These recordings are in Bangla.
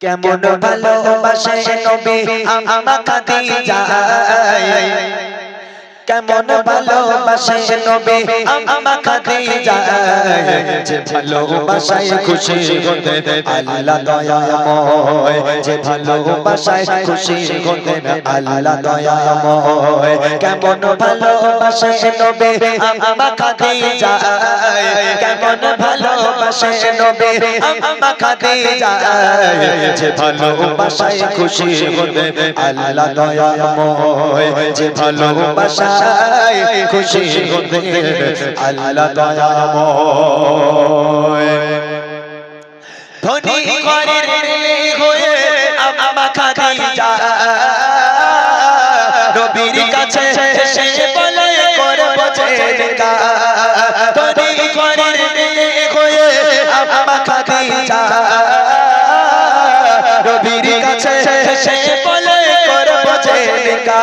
কেমন ভালোবাসে নবী আম্মা খাদিজা, কেমন ভালোবাসে নবী আম্মা খাদিজা, যে ভালোবাসায় খুশি হতেন আল্লাহ দয়াময়, যে ভালোবাসায় খুশি হতেন আল্লাহ দয়াময়। কেমন ভালোবাসে নবী আম্মা খাদিজা, কেমন ভালোবাসে নবী আম্মা খাদিজা, যে ভালোবাসায় খুশি হতেন আল্লাহ দয়াময়, যে ভালোবাসায় খুশি হতেন আল্লাহ দয়াময়। ধনী ঘরের মেয়ে হয়ে আম্মা খাদিজা নবীর কাছে এসে বলে করব জেলকা, ধনী ঘরের মেয়ে হয়ে আম্মা খাদিজা নবীর কাছে এসে বলে করব জেলকা।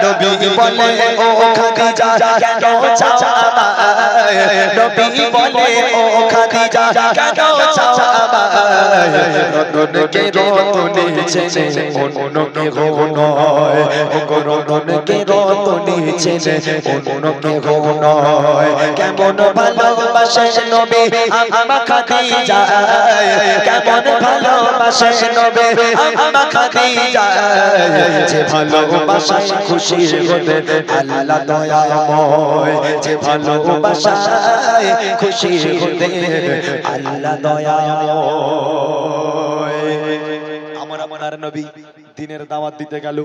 নবী বলে ও খাদিজা কেন চাও আমায়, নবী বলে ও খাদিজা কেন চাও আমায়, রতনকে রতনে চেনে অন্যকে হো নয়, ও রতনকে রতনে চেনে অন্যকে হো নয়। কেমন ভালোবাসে নবী আম্মা খাদিজা, কেমন ভালোবাসে নবী আম্মা খাদিজা, যে ভালোবাসায় খুশি হতেন আল্লাহ দয়াময়, যে ভালোবাসায় খুশি হতেন আল্লাহ দয়াময়। আমার নবী দিনের দাওয়াত দিতে গেল,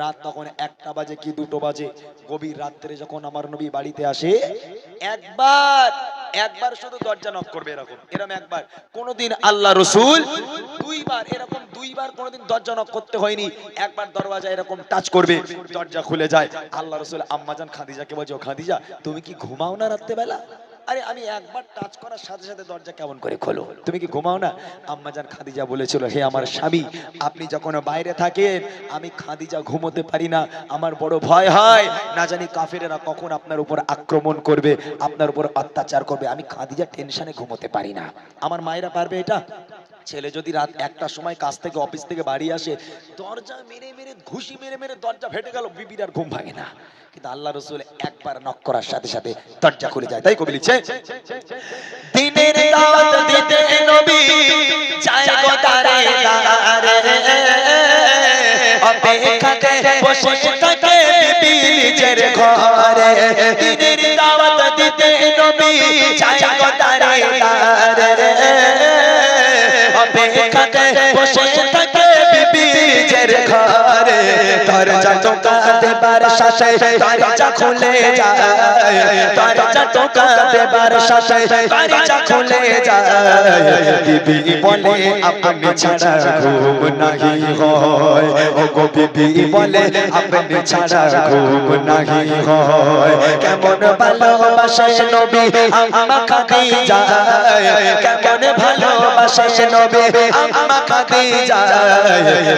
রাত তখন 1টা বাজে কি 2টো বাজে, গভীর রাত্রে যখন আমার নবী বাড়িতে আসে, একবার শুধু দরজা নক করবে, এরকম একবার। কোনদিন আল্লাহ রাসূল দুইবার কোনদিন দরজা নক করতে হয়নি, একবার দরওয়াজা এরকম টাচ করবে, দরজা খুলে যায়। আল্লাহ রাসূল আম্মাজান খাদিজাকে বলছে, ও খাদিজা তুমি কি ঘুমাও না রাত্রে বেলা? আরে আমি একবার টাচ করার সাথে সাথে দরজা কেমন করে খোলো, তুমি কি ঘুমাও না? আম্মাজান খাদিজা বলেছিল, হে আমার স্বামী, আপনি যখন বাইরে থাকেন আমি খাদিজা ঘুমোতে পারি না, আমার বড় ভয় হয়, না জানি কাফেরেরা কখন আপনার উপর আক্রমণ করবে, আপনার উপর অত্যাচার করবে, আমি খাদিজা টেনশনে ঘুমোতে পারি না। আমার মায়েরা পারবে এটা? ছেলে যদি রাত 1টার সময় কাজ থেকে অফিস থেকে বাড়ি আসে, দরজা মেরে মেরে ঘুষি মেরে মেরে দরজা ফেটে গেল, বিবির আর ঘুম ভাঙে না। কিন্তু আল্লাহ রাসূল একবার নক করার সাথে সাথে দরজা খুলে যায়। তাই কবি লিখছে, দিনের দাওয়াত দিতে নবী যায় গো দারে দারে, অপেক্ষাতে বসে থাকে বিবি নিজের ঘরে, দিনের দাওয়াত দিতে নবী যায় গো দারে দারে, অপেক্ষাতে বসে থাকে বিবি নিজের ঘরে, দরজা টোকা দেবার সাথে দরজা খুলে যায়, দরজা টোকা দেবার সাথে দরজা খুলে যায়, বিবি বলে আপনি ছাড়া ঘুম নাহি হয়, ও গো বিবি বলে আপনি ছাড়া ঘুম নাহি হয়। কেমন ভালোবাসে নবী আম্মা খাদিজা, কেমন ভালোবাসে নবী আম্মা খাদিজা,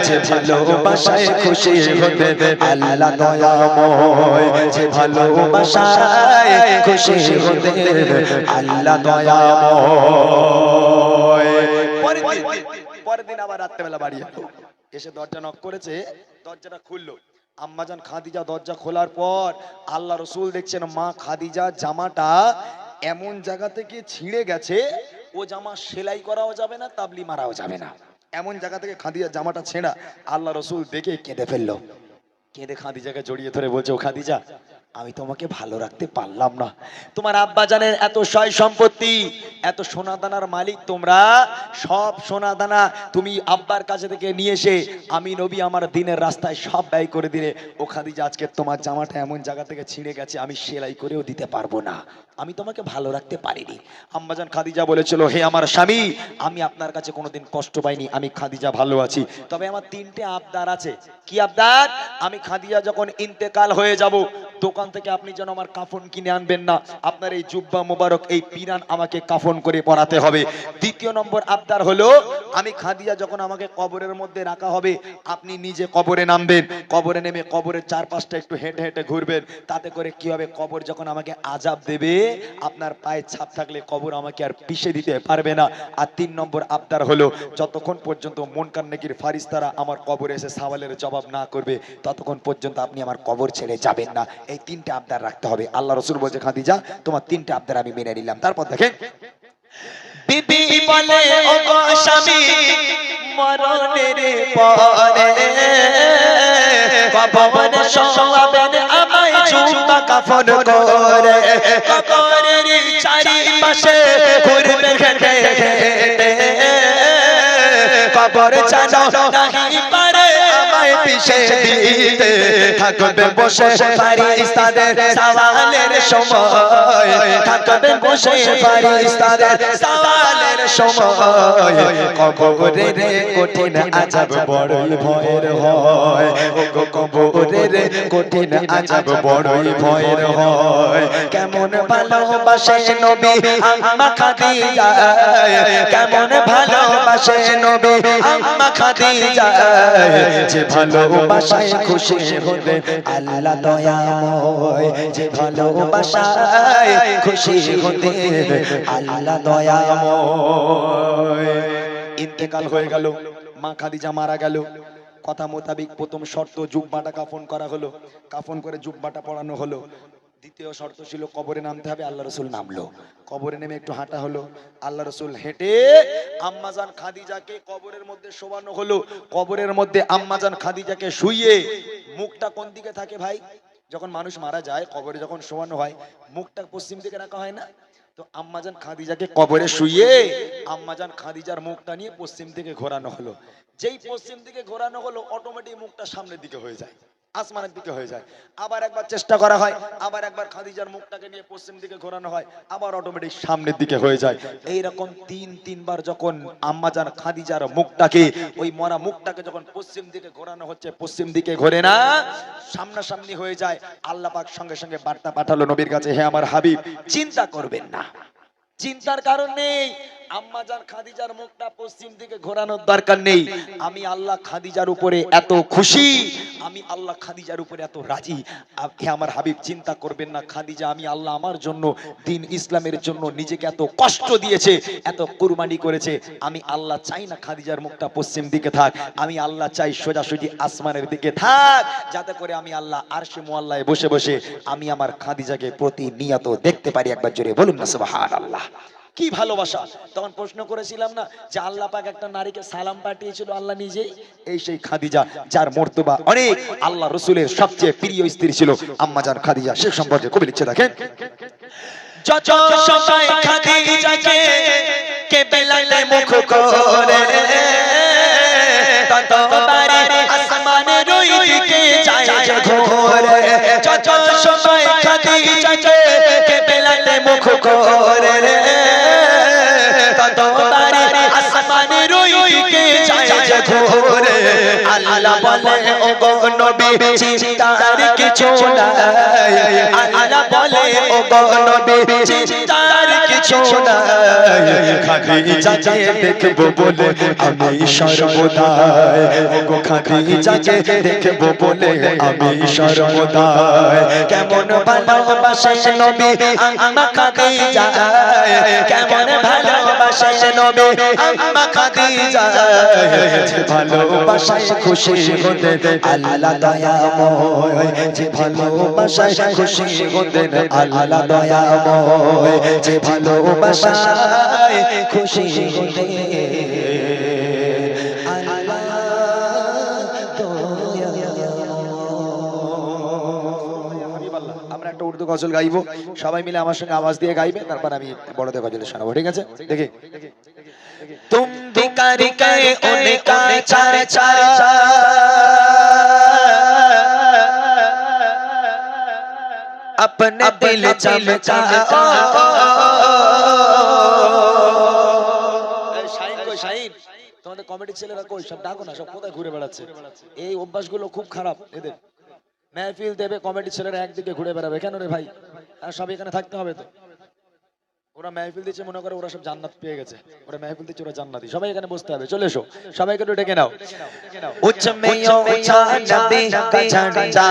যে ভালোবাসায় খুশি হতেন আল্লাহ দয়াময়, যে ভালোবাসায় খুশি হতেন আল্লাহ দয়াময়। পরের দিন আবার রাত্রেবেলা বাড়ি এসে দরজা নক করেছে, দরজাটা খুললো। আম্মাজান খাদিজা দরজা খোলার পর আল্লাহ রাসূল দেখছেন মা খাদিজা জামাটা এমন জায়গা থেকে ছিঁড়ে গেছে, ও জামা সেলাই করাও যাবে না, তাবলি মারাও যাবে না, এমন জায়গা থেকে খাদিজা জামাটা ছেঁড়া। আল্লাহ রাসূল দেখে কেঁদে ফেললো, কেঁদে খাদিজাকে জড়িয়ে ধরে বলছে, ও খাদিজা আমি তোমাকে ভালো রাখতে পারলাম না, তোমার আব্বা জানের এত সয় সম্পত্তি, এত সোনাদানার মালিক তোমরা, সব সোনাদানা তুমি আব্বার কাছে থেকে নিয়ে এসে আমি নবী আমার দিনের রাস্তায় সব ব্যয় করে দিলে, ও খাদিজা আজকে তোমার জামাটা এমন জায়গা থেকে ছিঁড়ে গেছে আমি সেলাই করেও দিতে পারবো না, আমি তোমাকে ভালো রাখতে পারিনি। আম্মাজান খাদিজা বলেছিল, হে আমার স্বামী, আমি আপনার কাছে কোনোদিন কষ্ট পাইনি, আমি খাদিজা ভালো আছি, তবে আমার 3টে আবদার আছে। কি আবদার? আমি খাদিজা যখন ইন্তেকাল হয়ে যাব, দোকান থেকে আপনি যেন আমার কাফন কিনে আনবেন না, আপনার এই জুব্বা মোবারক এই পিরান আমাকে কাফন করে পরাতে হবে। দ্বিতীয় নম্বর আবদার হলো আমি খাদিজা যখন আমাকে কবরের মধ্যে রাখা হবে, আপনি নিজে কবরে নামবেন, কবরে নেমে কবরের চারপাশটা একটু হেঁটে হেঁটে ঘুরবেন। তাতে করে কি হবে, কবর যখন আমাকে আযাব দেবে, আপনার পায়ে ছাপ থাকলে কবর আমাকে আর পিষে দিতে পারবে না। আর 3 নম্বর আবদার হলো, যতক্ষণ পর্যন্ত মুনকার নেকির ফারিস্তারা আমার কবরে এসে সওয়ালের জবাব না করবে, ততক্ষণ পর্যন্ত আপনি আমার কবর ছেড়ে যাবেন না। এই 3টে আবদার রাখতে হবে। আল্লাহ রাসূল বলছে, খাদিজা তোমার 3টে আবদার আমি মেনে নিলাম। তারপর দেখেন, বিবি বলে ও গো স্বামী, মরণের পরে কবরে শোয়াবেন আমায় জুব্বা কাফন করে, কবরের চারিপাশে ঘুরবে হেঁটে হেঁটে, কবর জানো নাহি পারে আমায় পিষে দিতে, থাকবে বসে ফারিস্তাদের সওয়ালের সময়, থাকবে বসে ফারিস্তাদের সওয়ালের সময়, কবরের কঠিন আযাব বড়ই ভয়ের হয়, ও গো কবরের কঠিন আযাব বড়ই ভয়ের হয়। কেমন ভালোবাসে নবী আম্মা খাদিজা, কেমন ভালোবাসে নবী আম্মা খাদিজা, যে ভালোবাসায় খুশি হলে আল্লাহ দয়াময়, যে ভালোবাসায় খুশি হলে আল্লাহ দয়াময়। ইন্তেকাল হয়ে গেল, মা খাদিজা মারা গেল। কথা মোতাবেক প্রথম শর্ত জুব্বাটা কাফন করা হলো, কাফন করে জুব্বাটা পরানো হলো। দ্বিতীয় শর্ত ছিল কবরে নামতে হবে। আল্লাহ রাসূল নামলো, কবরে নেমে একটু হাঁটা হলো। আল্লাহ রাসূল হেঁটে আম্মাজান খাদিজাকে কবরের মধ্যে শোয়ানো হলো। কবরের মধ্যে আম্মাজান খাদিজাকে শুইয়ে, মুখটা কোন দিকে থাকে ভাই? যখন মানুষ মারা যায় কবরে যখন শোয়ানো হয়, মুখটা পশ্চিম দিকে রাখা হয় না? তো আম্মাজান খাদিজাকে কবরে শুইয়ে আম্মাজান খাদিজার মুখটা নিয়ে পশ্চিম দিকে ঘোরানো হলো। যেই পশ্চিম দিকে ঘোরানো হলো, অটোমেটিক মুখটা সামনের দিকে হয়ে যায়, আসমানের দিকে হয়ে যায়। আবার একবার চেষ্টা করা হয়, আবার একবার খাদিজার মুখটাকে নিয়ে পশ্চিম দিকে ঘোরানো হয়, আবার অটোমেটিক সামনের দিকে হয়ে যায়। এইরকম তিনবার যখন আম্মাজান খাদিজার মুখটাকে, ওই মরা মুখটাকে যখন পশ্চিম দিকে ঘোরানো হচ্ছে, পশ্চিম দিকে ঘোরে না, সামনাসামনি হয়ে যায়। আল্লাহ পাক সঙ্গে সঙ্গে বার্তা পাঠালো নবীর কাছে, হে আমার হাবিব, চিন্তা করবেন না, চিন্তার কারণ নেই। আম্মাজান খাদিজার মুখটা পশ্চিম দিকে ঘোরানোর দরকার নেই। আমি আল্লাহ খাদিজার উপরে এত খুশি, আমি আল্লাহ খাদিজার উপরে এত রাজি। আপনি আমার হাবিব চিন্তা করবেন না, খাদিজা আমি আল্লাহ আমার জন্য, দিন ইসলামের জন্য নিজেকে এত কষ্ট দিয়েছে, এত কুরবানি করেছে। আমি আল্লাহ চাই না খাদিজার মুখটা পশ্চিম দিকে থাক, আমি আল্লাহ চাই সোজাসুজি আসমানের দিকে থাক, যাতে করে আমি আল্লাহ আরশে মুআল্লায় বসে বসে আমি আমার খাদিজাকে প্রতিনিয়ত দেখতে পারি। একবার জোরে বলুন না সুবহানাল্লাহ। কি ভালোবাসা! তখন প্রশ্ন করেছিলাম না যে আল্লাহ পাক একটা নারীকে সালাম পাঠিয়েছিল আল্লাহ নিজেই, এই সেই খাদিজা, যার মর্তবা অনেক। আল্লাহ রাসূলের সবচেয়ে প্রিয় স্ত্রী ছিল আম্মাজান খাদিজা। সে সম্পর্কে কবি লিখছে, দেখেন, যত সময় খাদিজাকে কেবলাতে মুখ করে, ততবারই আসমানের ওই দিকে যায় ঘোরে, যত সময় খাদিজাকে কেবলাতে মুখ করে, ততবারই আসমানের ওই দিকে যায় ঘোরে। আল্লাহ বলে ও গো নবী চিন্তার কিছু নাই, আল্লাহ বলে ও গো নবী চিন্তার কিছু নাই, খাদিজাকে দেখবো বলে আমি সর্বদাই, ও গো খাদিজাকে দেখবো বলে আমি সর্বদাই। কেমন ভালোবাসে নবী আম্মা খাদিজা, কেমন ভালোবাসে নবী আম্মা খাদিজা, যে ভালোবাসায় খুশি হতে আল্লাহ দয়াময়, যে ভালোবাসায় খুশি হতে আল্লাহ দয়াময়, যে ভালোবাসায় খুশি হতে আল্লাহ দয়াময়। আমরা একটা উর্দু গজল গাইবো, সবাই মিলে আমার সঙ্গে আওয়াজ দিয়ে গাইবে, তারপর আমি বড়দের গজল শোনাবো, ঠিক আছে? দেখি, तुम दिकार के उनका चर्चा, अपने दिल चमचा। শাহিন কই, শাহিন তোমাদের কমিটি ছেলেরা কই? সব ডাকো না, সব কোথায় ঘুরে বেড়াচ্ছে? এই অভ্যাসগুলো খুব খারাপ এদের। মেহফিল দেবে, কমিটি ছেলেরা একদিকে ঘুরে বেড়াবে, কেন রে ভাই? আর সব এখানে থাকতে হবে তো? ওরা মেহফিল দিচ্ছে মনে করে ওরা সব জান্নাত পেয়ে গেছে, ওরা মেহফিল দিচ্ছে ওরা জান্নাতি। সবাই এখানে বসতে হবে, চলে এসো সবাইকে একটু ডেকে নাও। उच्च में ऊंचा नबी का झंडा,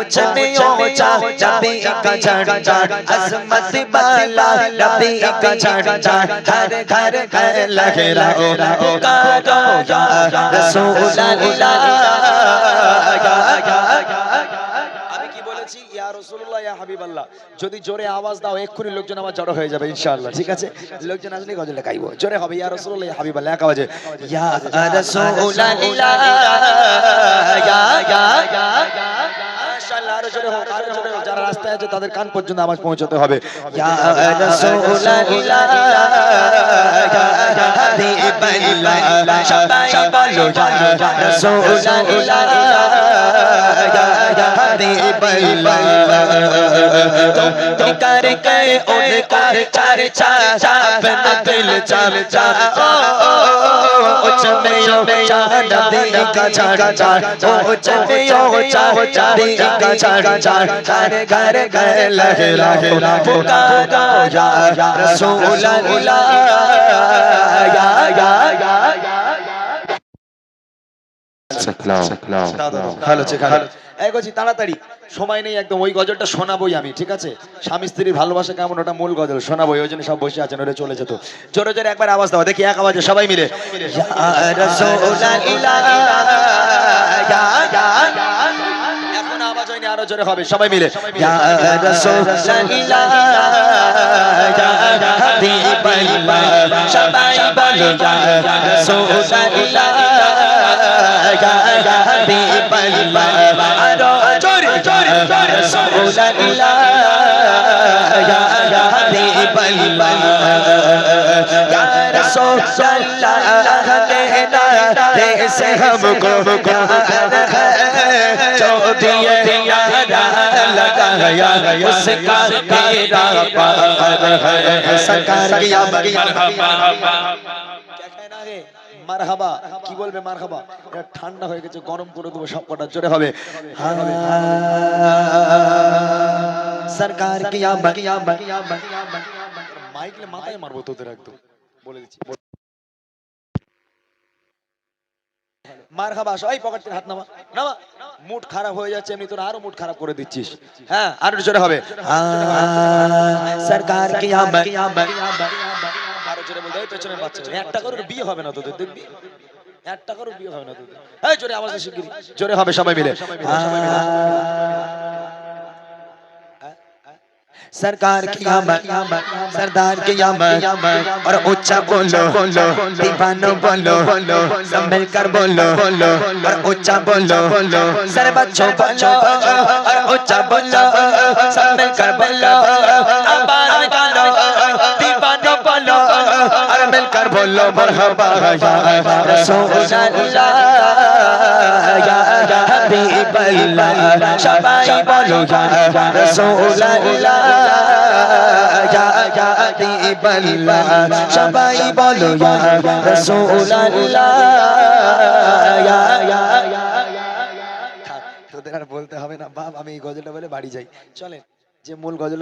उच्च में ऊंचा नबी का झंडा, अजमत वाला नबी का झंडा, हर घर घर लहराओ पुकारो या रसूल अल्लाह। আমি কি বলেছি? ইয়া রাসূলুল্লাহ ইয়া হাবিবাল্লাহ। যদি জোরে আওয়াজ দাও এক্ষুনি লোকজন আমার জড়ো হয়ে যাবে ইনশাআল্লাহ, ঠিক আছে? লোকজন আসলে গজলটা গাইবো, জোরে হবে ইয়া রাসূলুল্লাহ ইয়া হাবিবাল্লাহ, এক আওয়াজে या रसूल अल्लाह, या মাশাআল্লাহ। আরো জোরে হোক, আরো জোরে হোক। যারা রাস্তায় আছে তাদের কান পর্যন্ত আওয়াজ পৌঁছাতে হবে। या रसूल अल्लाह, या हबीब अल्लाह, सबाई बोलो या रसूल अल्लाह, या हबीब अल्लाह। तुम करके उनका चर्चा अपना दिल चर्चा, उच्च में ऊंचा नबी का झंडा, उच्च में ऊंचा नबी का झंडा, घर घर घर लहराओ पुकारो या रसूल अल्लाह, या ভালো আছে ভালো। এই গজি তাড়াতাড়ি, সময় নেই একদম। ওই গজলটা শোনাবোই আমি, ঠিক আছে? স্বামী স্ত্রীর ভালোবাসা কেমন ওটা মূল গজল শোনাবোই, ওই জন্য সব বসে আছেন, ওটা চলে যেত। জোরে জোরে একবার আওয়াজ দাও দেখি, এক আওয়াজে সবাই মিলে या रसूल अल्लाह, या এখন আওয়াজ হয়নি, আরো জোরে হবে সবাই মিলে या रसूल अल्लाह, या हबीब अल्लाह, सबाई बोलो या रसूल अल्लाह, या हबीब अल्लाह। आरो जोरे जोरे रसूल अल्लाह, या हबीब अल्लाह, या रसूल अल्लाह, कहना से हमको प्यार है, जो दिए लगाया उसका मेरा प्यार है। सरकार की মারহাবা। কি বলবে মারহাবা? এটা ঠান্ডা হয়ে গেছে, গরম করে দেবো সব কটা, জোরে হবে। सरकार की মাইকলে মাথায় মারবো তোদের একদম, বলে দিচ্ছি। মারহাবা। সবাই পকেটের হাত নামা নামা। মুড খারাপ হয়ে যাচ্ছে এমনি, তোরা আরো মুড খারাপ করে দিচ্ছিস। হ্যাঁ আরো জোরে হবে। सरकार की আরো জোরে বলতে, এই পেছনের বাচ্চা একটা করে বিয়ে হবে না তোদের, দেখবি একটা করে বিয়ে হবে না তোদের। এই জোরে আওয়াজ শিগগিরি, জোরে হবে সবাই মিলে। सरकार की सरदार की और ऊंचा बोलो दीवानो बोलो, सब मिलकर बोलो और ऊंचा बोलो, सर बच्चों बोलो और ऊंचा बोलो, सब मिलकर बोलो, आवाज निकालो, दीवानो बोलो और मिलकर बोलो मरहबा या रसूल अल्लाह, या हबीब अल्लाह, सबाई बोलो या रसूल अल्लाह, या हबीब अल्लाह, सबाई बोलो या रसूल अल्लाह, या তোদের আর বলতে হবে না বাপ, আমি এই গজলটা বলে বাড়ি যাই। চলেন যে মূল গজল